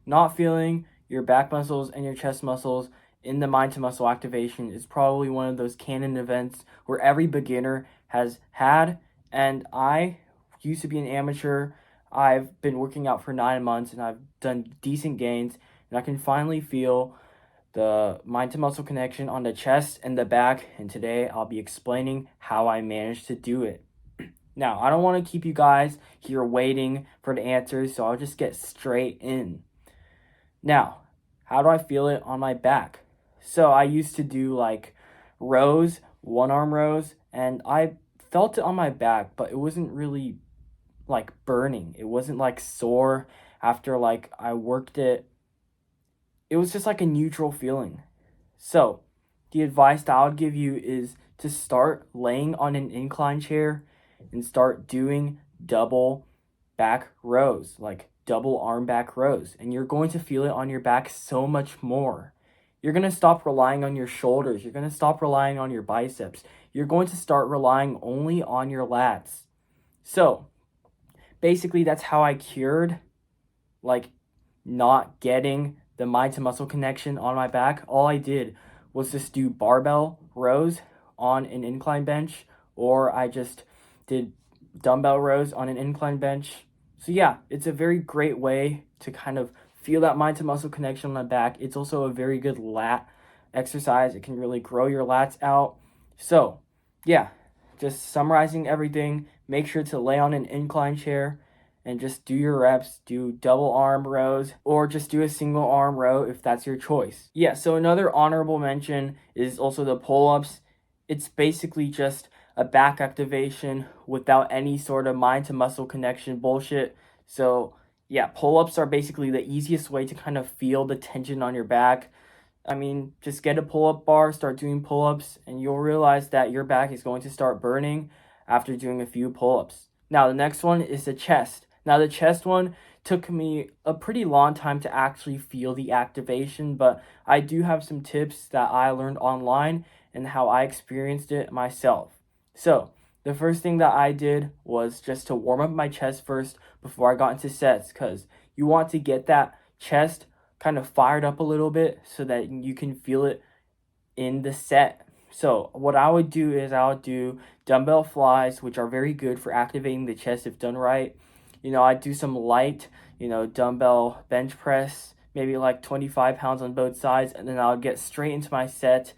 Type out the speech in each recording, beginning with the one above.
not feeling your back muscles and your chest muscles in the mind to muscle activation is probably one of those canon events where every beginner has had. And I used to be an amateur. I've been working out for 9 months and I've done decent gains, and I can finally feel the mind to muscle connection on the chest and the back. And today I'll be explaining how I managed to do it. Now, I don't want to keep you guys here waiting for the answers, so I'll just get straight in. Now, how do I feel it on my back? So I used to do like rows, one arm rows, and I felt it on my back, but it wasn't really like burning. It wasn't like sore after like I worked it. It was just like a neutral feeling. So, the advice that I would give you is to start laying on an incline chair and start doing double back rows, like double arm back rows. And you're going to feel it on your back so much more. You're going to stop relying on your shoulders. You're going to stop relying on your biceps. You're going to start relying only on your lats. So, basically, that's how I cured like not getting the mind to muscle connection on my back. All I did was just do barbell rows on an incline bench, or I just did dumbbell rows on an incline bench. So yeah, it's a very great way to kind of feel that mind to muscle connection on the back. It's also a very good lat exercise. It can really grow your lats out. So yeah, just summarizing everything, make sure to lay on an incline chair and just do your reps, do double arm rows, or just do a single arm row if that's your choice. Yeah, so another honorable mention is also the pull-ups. It's basically just a back activation without any sort of mind to muscle connection bullshit. So yeah, pull-ups are basically the easiest way to kind of feel the tension on your back. I mean, just get a pull-up bar, start doing pull-ups, and you'll realize that your back is going to start burning after doing a few pull-ups. Now, the next one is the chest. Now, the chest one took me a pretty long time to actually feel the activation, but I do have some tips that I learned online and how I experienced it myself. So, the first thing that I did was just to warm up my chest first before I got into sets, because you want to get that chest kind of fired up a little bit so that you can feel it in the set. So what I would do is I would do dumbbell flies, which are very good for activating the chest if done right. I'd do some light, dumbbell bench press, maybe like 25 pounds on both sides, and then I would get straight into my set.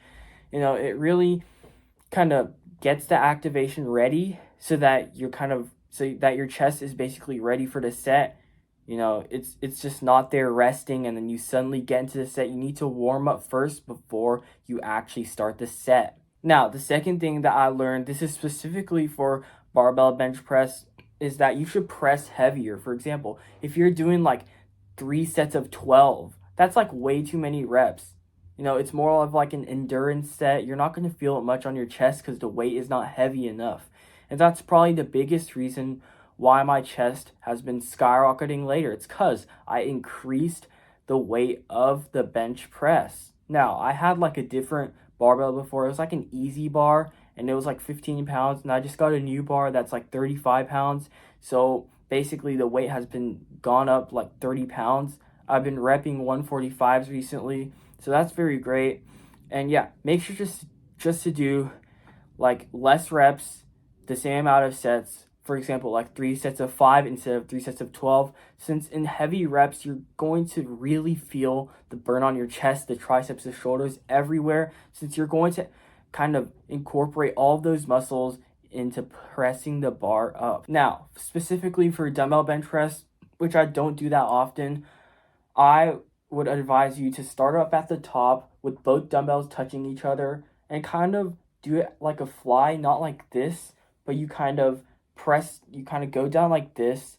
It really kind of gets the activation ready so that so that your chest is basically ready for the set. It's just not there resting and then you suddenly get into the set. You need to warm up first before you actually start the set. Now, the second thing that I learned, this is specifically for barbell bench press, is that you should press heavier. For example, if you're doing like 3 sets of 12, that's like way too many reps. It's more of like an endurance set. You're not going to feel it much on your chest because the weight is not heavy enough. And that's probably the biggest reason why my chest has been skyrocketing later. It's because I increased the weight of the bench press. Now, I had like a different barbell before. It was like an easy bar and it was like 15 pounds. And I just got a new bar that's like 35 pounds. So basically the weight has been gone up like 30 pounds. I've been repping 145s recently. So that's very great. And yeah, make sure just to do like less reps, the same amount of sets. For example, like 3 sets of 5 instead of 3 sets of 12. Since in heavy reps, you're going to really feel the burn on your chest, the triceps, the shoulders, everywhere. Since you're going to kind of incorporate all of those muscles into pressing the bar up. Now, specifically for dumbbell bench press, which I don't do that often, I would advise you to start up at the top with both dumbbells touching each other and kind of do it like a fly, not like this, but you kind of go down like this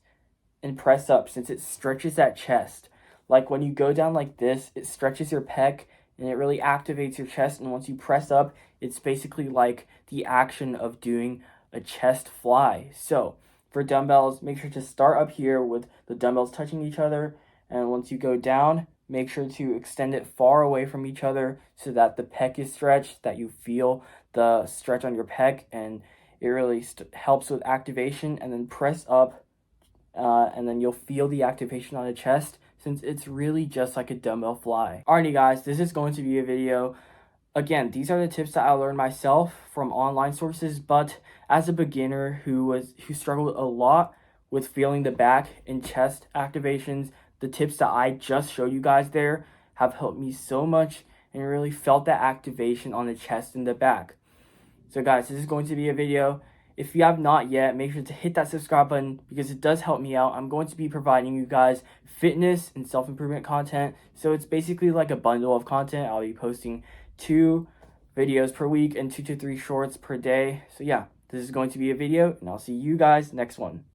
and press up since it stretches that chest. Like when you go down like this, it stretches your pec and it really activates your chest. And once you press up, it's basically like the action of doing a chest fly. So for dumbbells, make sure to start up here with the dumbbells touching each other. And once you go down, make sure to extend it far away from each other so that the pec is stretched, that you feel the stretch on your pec, and it really helps with activation. And then press up, and then you'll feel the activation on the chest. since it's really just like a dumbbell fly. Alrighty guys, this is going to be a video. Again, these are the tips that I learned myself from online sources, but as a beginner who struggled a lot with feeling the back and chest activations, the tips that I just showed you guys there have helped me so much and really felt that activation on the chest and the back. So guys, this is going to be a video. If you have not yet, make sure to hit that subscribe button because it does help me out. I'm going to be providing you guys fitness and self-improvement content. So it's basically like a bundle of content. I'll be posting 2 videos per week and 2 to 3 shorts per day. So yeah, this is going to be a video and I'll see you guys next one.